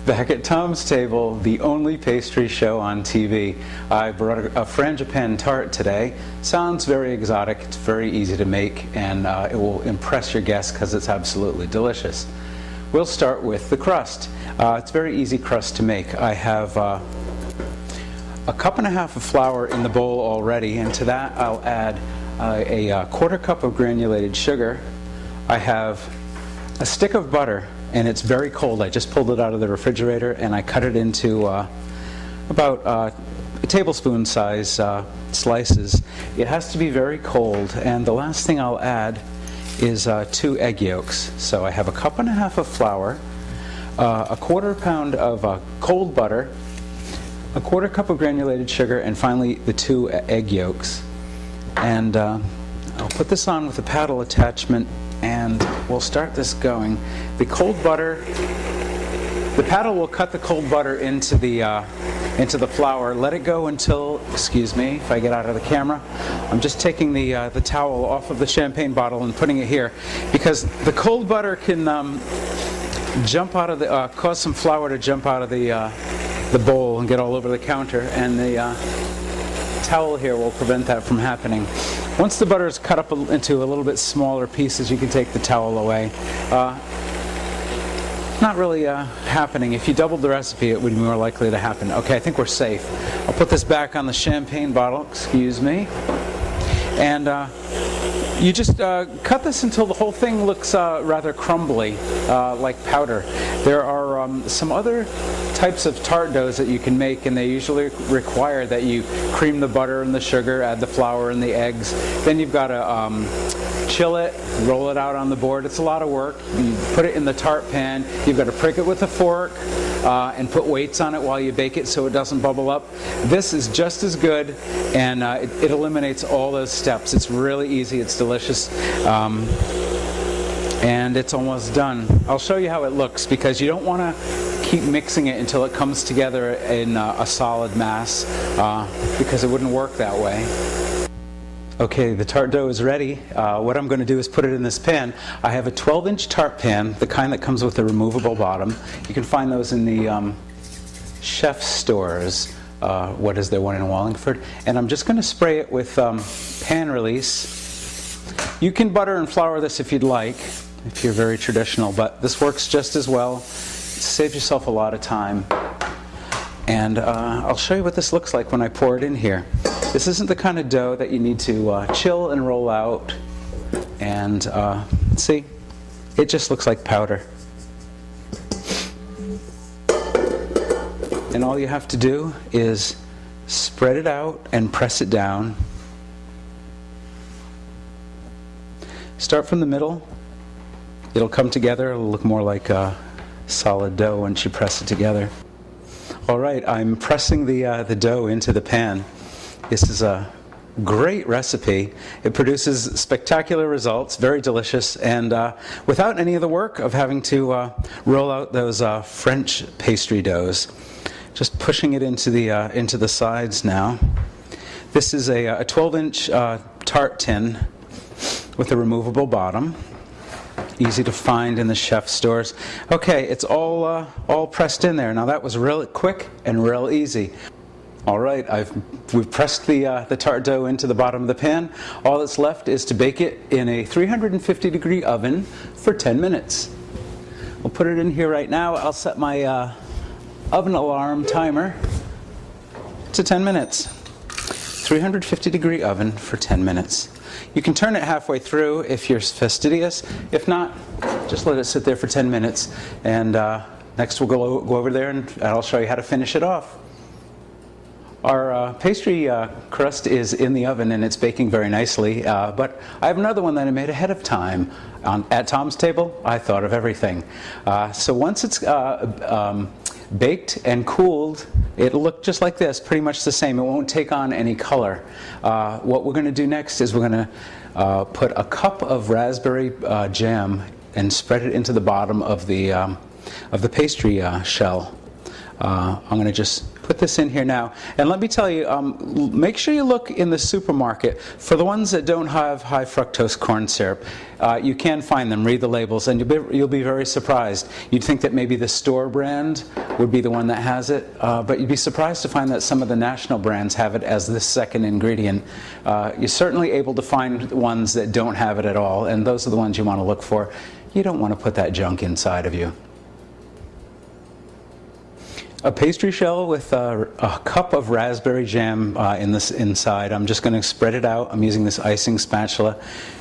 Back at Thom's table, the only pastry show on TV. I brought a Frangipane Tart today. Sounds very exotic, it's very easy to make, and it will impress your guests because it's absolutely delicious. We'll start with the crust. It's a very easy crust to make. I have a cup and a half of flour in the bowl already, and to that I'll add a quarter cup of granulated sugar. I have a stick of butter, and it's very cold. I just pulled it out of the refrigerator and I cut it into about tablespoon size slices. It has to be very cold, and the last thing I'll add is 2 egg yolks. So I have a cup and a half of flour, a quarter pound of cold butter, a quarter cup of granulated sugar, and finally the 2 egg yolks. And I'll put this on with a paddle attachment, and we'll start this going. The cold butter, the paddle will cut the cold butter into the flour. Let it go until, excuse me if I get out of the camera, I'm just taking the towel off of the champagne bottle and putting it here, because the cold butter can jump out of the, cause some flour to jump out of the bowl and get all over the counter, and the towel here will prevent that from happening. Once the butter is cut up into a little bit smaller pieces, you can take the towel away. Not really happening. If you doubled the recipe, it would be more likely to happen. Okay, I think we're safe. I'll put this back on the champagne bottle, excuse me. And you just cut this until the whole thing looks rather crumbly, like powder. There are some other types of tart doughs that you can make, and they usually require that you cream the butter and the sugar, add the flour and the eggs. Then you've got to chill it, roll it out on the board. It's a lot of work. You put it in the tart pan. You've got to prick it with a fork and put weights on it while you bake it so it doesn't bubble up. This is just as good, and it eliminates all those steps. It's really easy. It's delicious. And it's almost done. I'll show you how it looks, because you don't want to keep mixing it until it comes together in a solid mass, because it wouldn't work that way. Okay, the tart dough is ready. What I'm going to do is put it in this pan. I have a 12-inch tart pan, the kind that comes with a removable bottom. You can find those in the chef stores. What is there, one in Wallingford? And I'm just going to spray it with pan release. You can butter and flour this if you'd like, if you're very traditional, but this works just as well. Save yourself a lot of time. And I'll show you what this looks like when I pour it in here. This isn't the kind of dough that you need to chill and roll out. And see, it just looks like powder. And all you have to do is spread it out and press it down. Start from the middle. It'll come together. It'll look more like a solid dough once you press it together. All right, I'm pressing the dough into the pan. This is a great recipe. It produces spectacular results, very delicious, and without any of the work of having to roll out those French pastry doughs. Just pushing it into the sides now. This is a 12-inch tart tin with a removable bottom. Easy to find in the chef stores. Okay, it's all pressed in there. Now that was real quick and real easy. All right, we've pressed the tart dough into the bottom of the pan. All that's left is to bake it in a 350-degree oven for 10 minutes. We'll put it in here right now. I'll set my oven alarm timer to 10 minutes. 350-degree oven for 10 minutes. You can turn it halfway through if you're fastidious. If not, just let it sit there for 10 minutes. And next we'll go over there and I'll show you how to finish it off. Our pastry crust is in the oven and it's baking very nicely, but I have another one that I made ahead of time. At Thom's table, I thought of everything. So once it's baked and cooled, it'll look just like this, pretty much the same. It won't take on any color. What we're going to do next is we're going to put a cup of raspberry jam and spread it into the bottom of the pastry shell. I'm going to just put this in here now. And let me tell you, make sure you look in the supermarket for the ones that don't have high fructose corn syrup. You can find them, read the labels, and you'll be very surprised. You'd think that maybe the store brand would be the one that has it, but you'd be surprised to find that some of the national brands have it as the second ingredient. You're certainly able to find ones that don't have it at all, and those are the ones you want to look for. You don't want to put that junk inside of you. A pastry shell with a cup of raspberry jam inside. I'm just going to spread it out. I'm using this icing spatula.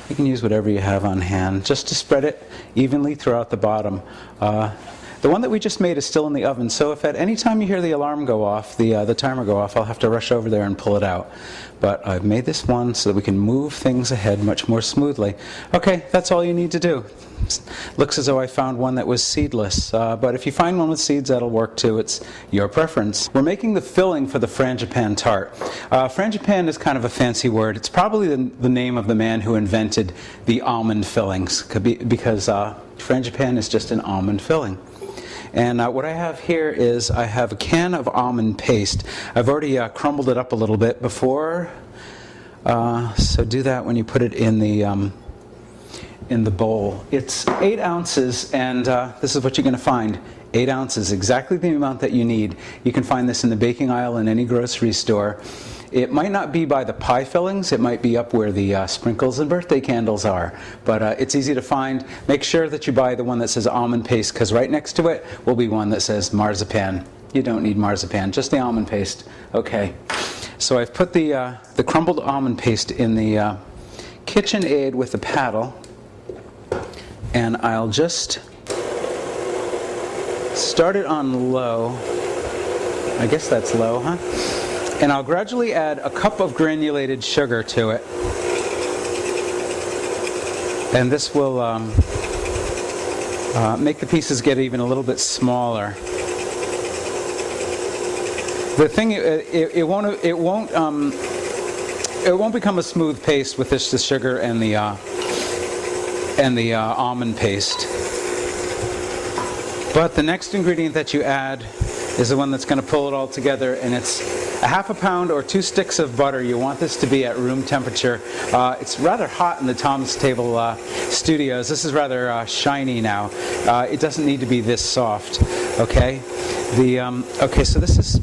You can use whatever you have on hand, just to spread it evenly throughout the bottom. The one that we just made is still in the oven, so if at any time you hear the alarm go off, the timer go off, I'll have to rush over there and pull it out. But I've made this one so that we can move things ahead much more smoothly. Okay, that's all you need to do. Looks as though I found one that was seedless, but if you find one with seeds, that'll work too. It's your preference. We're making the filling for the Frangipane Tart. Frangipane is kind of a fancy word. It's probably the name of the man who invented the almond fillings, because Frangipane is just an almond filling. And what I have here is I have a can of almond paste. I've already crumbled it up a little bit before, so do that when you put it in the bowl. It's 8 ounces, and this is what you're going to find. 8 ounces, exactly the amount that you need. You can find this in the baking aisle in any grocery store. It might not be by the pie fillings, it might be up where the sprinkles and birthday candles are, but it's easy to find. Make sure that you buy the one that says almond paste, because right next to it will be one that says marzipan. You don't need marzipan, just the almond paste. Okay, so I've put the crumbled almond paste in the KitchenAid with the paddle, and I'll just start it on low. I guess that's low, huh? And I'll gradually add a cup of granulated sugar to it. And this will make the pieces get even a little bit smaller. The thing, it won't become a smooth paste with the sugar and the almond paste. But the next ingredient that you add is the one that's going to pull it all together, and it's a half a pound or 2 sticks of butter. You want this to be at room temperature. It's rather hot in the Thom's Table studios. This is rather shiny now. It doesn't need to be this soft. Okay. Okay. So this is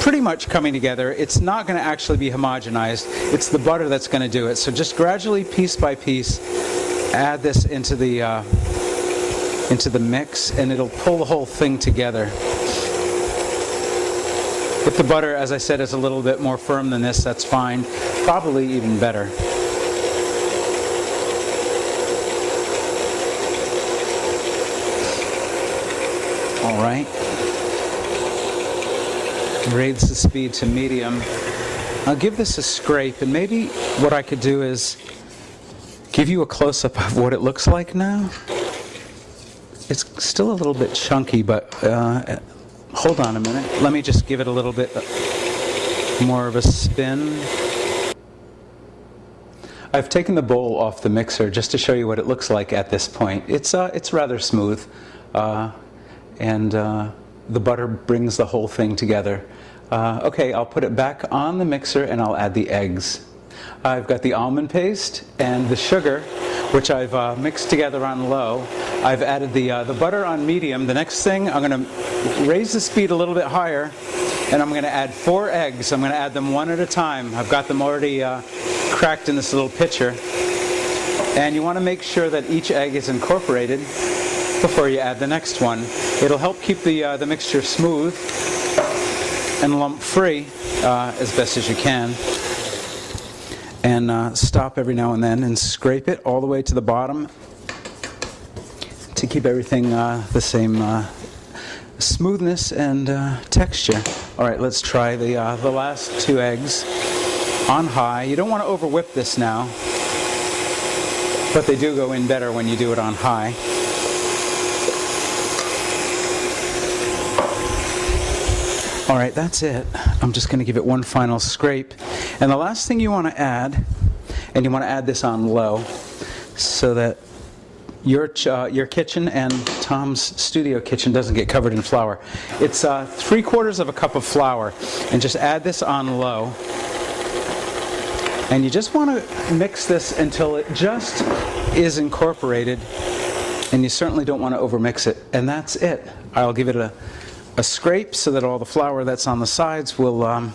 pretty much coming together. It's not going to actually be homogenized. It's the butter that's going to do it. So just gradually, piece by piece, add this into the mix, and it'll pull the whole thing together. If the butter, as I said, is a little bit more firm than this, that's fine. Probably even better. All right. Raise the speed to medium. I'll give this a scrape, and maybe what I could do is give you a close-up of what it looks like now. It's still a little bit chunky, but hold on a minute. Let me just give it a little bit more of a spin. I've taken the bowl off the mixer just to show you what it looks like at this point. It's rather smooth, and the butter brings the whole thing together. Okay, I'll put it back on the mixer and I'll add the eggs. I've got the almond paste and the sugar, which I've mixed together on low. I've added the butter on medium. The next thing, I'm going to raise the speed a little bit higher, and I'm going to add 4 eggs. I'm going to add them one at a time. I've got them already cracked in this little pitcher. And you want to make sure that each egg is incorporated before you add the next one. It'll help keep the mixture smooth and lump-free as best as you can. And stop every now and then and scrape it all the way to the bottom to keep everything the same smoothness and texture. All right, let's try the last 2 eggs on high. You don't want to over whip this now, but they do go in better when you do it on high. All right, that's it. I'm just going to give it one final scrape. And the last thing you want to add, and you want to add this on low so that your kitchen and Tom's studio kitchen doesn't get covered in flour. It's 3/4 of a cup of flour, and just add this on low. And you just want to mix this until it just is incorporated, and you certainly don't want to overmix it. And that's it. I'll give it a scrape so that all the flour that's on the sides will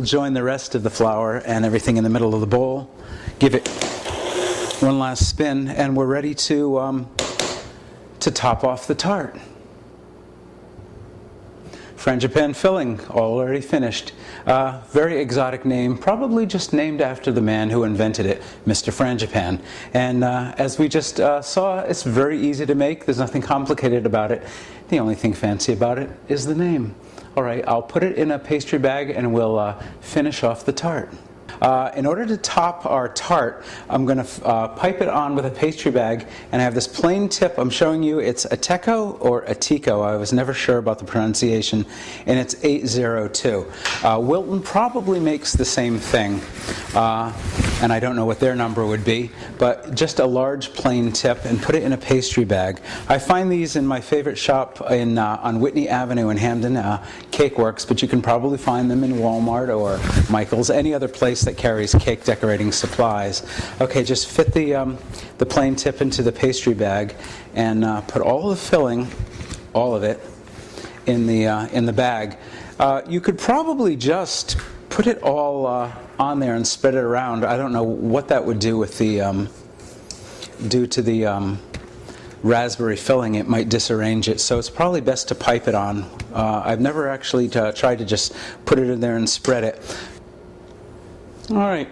join the rest of the flour and everything in the middle of the bowl. Give it one last spin, and we're ready to top off the tart. Frangipane filling, already finished. Very exotic name, probably just named after the man who invented it, Mr. Frangipane. And as we just saw, it's very easy to make. There's nothing complicated about it. The only thing fancy about it is the name. All right, I'll put it in a pastry bag and we'll finish off the tart. In order to top our tart, I'm going to pipe it on with a pastry bag, and I have this plain tip. I'm showing you it's a Teco or a Tico. I was never sure about the pronunciation, and it's 802. Wilton probably makes the same thing, and I don't know what their number would be, but just a large plain tip, and put it in a pastry bag. I find these in my favorite shop on Whitney Avenue in Hamden, Cakeworks, but you can probably find them in Walmart or Michael's, any other place that carries cake decorating supplies. Okay, just fit the plain tip into the pastry bag and put all the filling, all of it, in the bag. You could probably just put it all on there and spread it around. I don't know what that would do with the raspberry filling. It might disarrange it, so it's probably best to pipe it on. I've never actually tried to just put it in there and spread it. All right,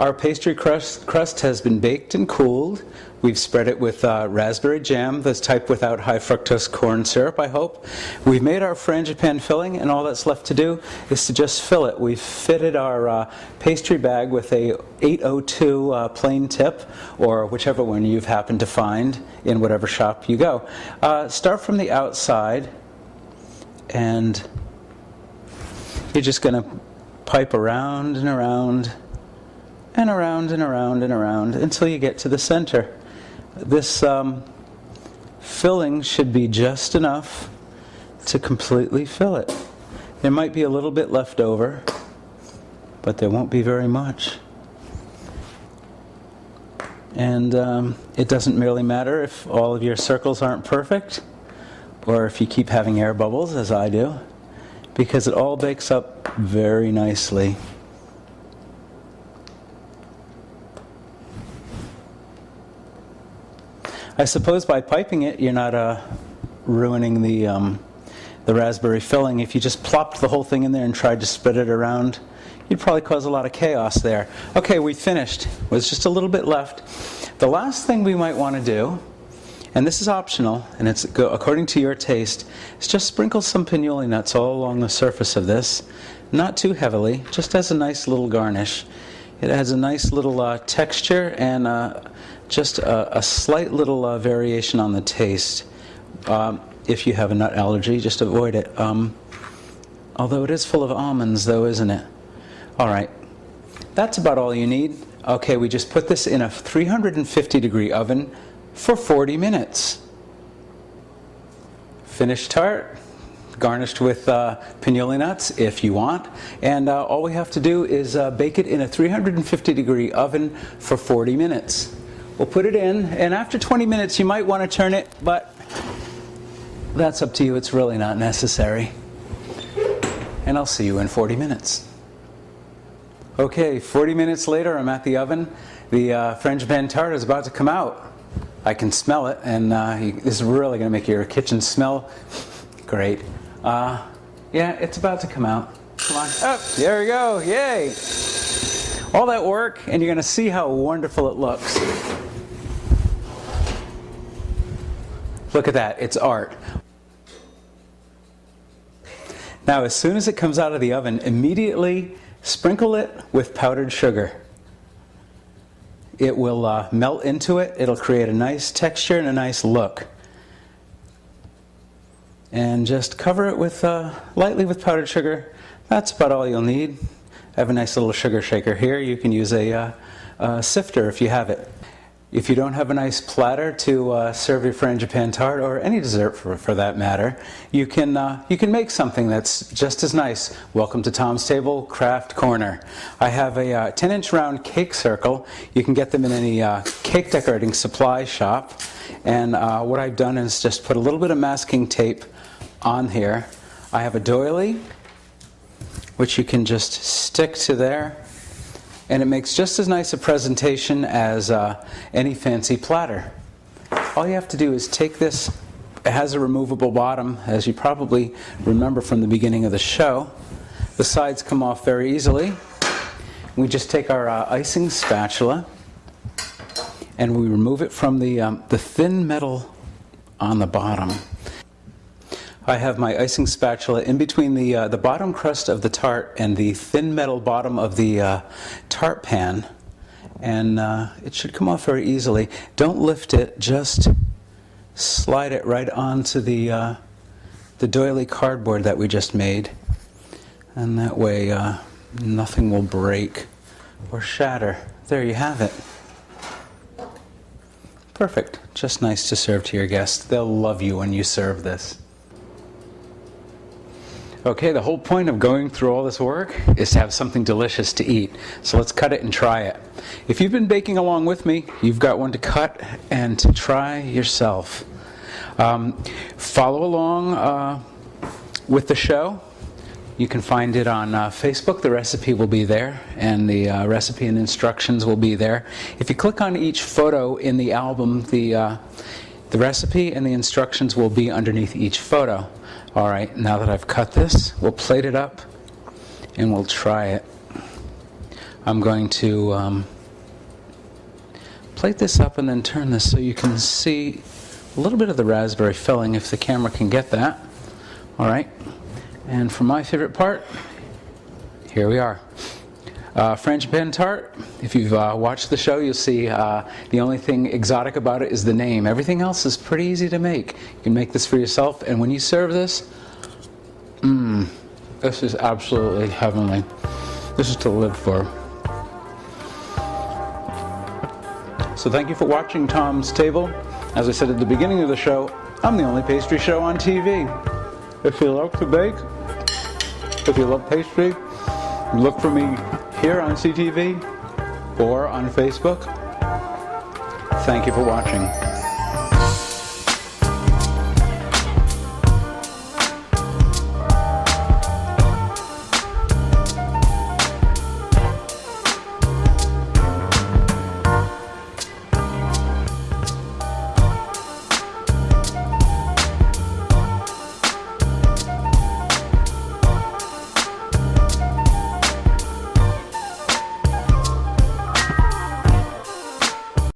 our pastry crust has been baked and cooled. We've spread it with raspberry jam, this type without high fructose corn syrup, I hope. We've made our frangipane filling, and all that's left to do is to just fill it. We've fitted our pastry bag with a 802 plain tip, or whichever one you've happened to find in whatever shop you go. Start from the outside, and you're just going to pipe around and around and around and around and around until you get to the center. This filling should be just enough to completely fill it. There might be a little bit left over, but there won't be very much. And it doesn't really matter if all of your circles aren't perfect, or if you keep having air bubbles, as I do, because it all bakes up very nicely. I suppose by piping it, you're not ruining the raspberry filling. If you just plopped the whole thing in there and tried to spread it around, you'd probably cause a lot of chaos there. Okay, we finished. There's just a little bit left. The last thing we might want to do, and this is optional, and it's according to your taste, is just sprinkle some pinoli nuts all along the surface of this. Not too heavily, just as a nice little garnish. It adds a nice little texture and just a slight little variation on the taste. If you have a nut allergy, just avoid it. Although it is full of almonds, though, isn't it? All right, that's about all you need. Okay, we just put this in a 350-degree oven for 40 minutes. Finished tart, garnished with pinoli nuts if you want, and all we have to do is bake it in a 350-degree oven for 40 minutes. We'll put it in, and after 20 minutes you might want to turn it, but that's up to you. It's really not necessary. And I'll see you in 40 minutes. Okay, 40 minutes later, I'm at the oven. The Frangipane Tart is about to come out. I can smell it, and this is really going to make your kitchen smell great. Yeah, it's about to come out. Come on. Oh, there we go. Yay! All that work, and you're going to see how wonderful it looks. Look at that. It's art. Now, as soon as it comes out of the oven, immediately sprinkle it with powdered sugar. It will melt into it. It'll create a nice texture and a nice look. And just cover it with lightly with powdered sugar. That's about all you'll need. I have a nice little sugar shaker here. You can use a sifter if you have it. If you don't have a nice platter to serve your Frangipane Tart, or any dessert for that matter, you can make something that's just as nice. Welcome to Thom's Table Craft Corner. I have a 10-inch round cake circle. You can get them in any cake decorating supply shop. And what I've done is just put a little bit of masking tape on here. I have a doily, which you can just stick to there. And it makes just as nice a presentation as any fancy platter. All you have to do is take this. It has a removable bottom, as you probably remember from the beginning of the show. The sides come off very easily. We just take our icing spatula and we remove it from the thin metal on the bottom. I have my icing spatula in between the bottom crust of the tart and the thin metal bottom of the tart pan, and it should come off very easily. Don't lift it, just slide it right onto the doily cardboard that we just made, and that way nothing will break or shatter. There you have it. Perfect. Just nice to serve to your guests. They'll love you when you serve this. Okay, the whole point of going through all this work is to have something delicious to eat. So let's cut it and try it. If you've been baking along with me, you've got one to cut and to try yourself. Follow along with the show. You can find it on Facebook. The recipe will be there, and the recipe and instructions will be there. If you click on each photo in the album, the recipe and the instructions will be underneath each photo. All right, now that I've cut this, we'll plate it up and we'll try it. I'm going to plate this up and then turn this so you can see a little bit of the raspberry filling, if the camera can get that. All right, and for my favorite part, here we are. Frangipane Tart. If you've watched the show, you'll see the only thing exotic about it is the name. Everything else is pretty easy to make. You can make this for yourself, and when you serve this, this is absolutely heavenly. This is to live for. So thank you for watching Thom's Table. As I said at the beginning of the show, I'm the only pastry show on TV. If you love to bake, if you love pastry, look for me here on CTV or on Facebook. Thank you for watching.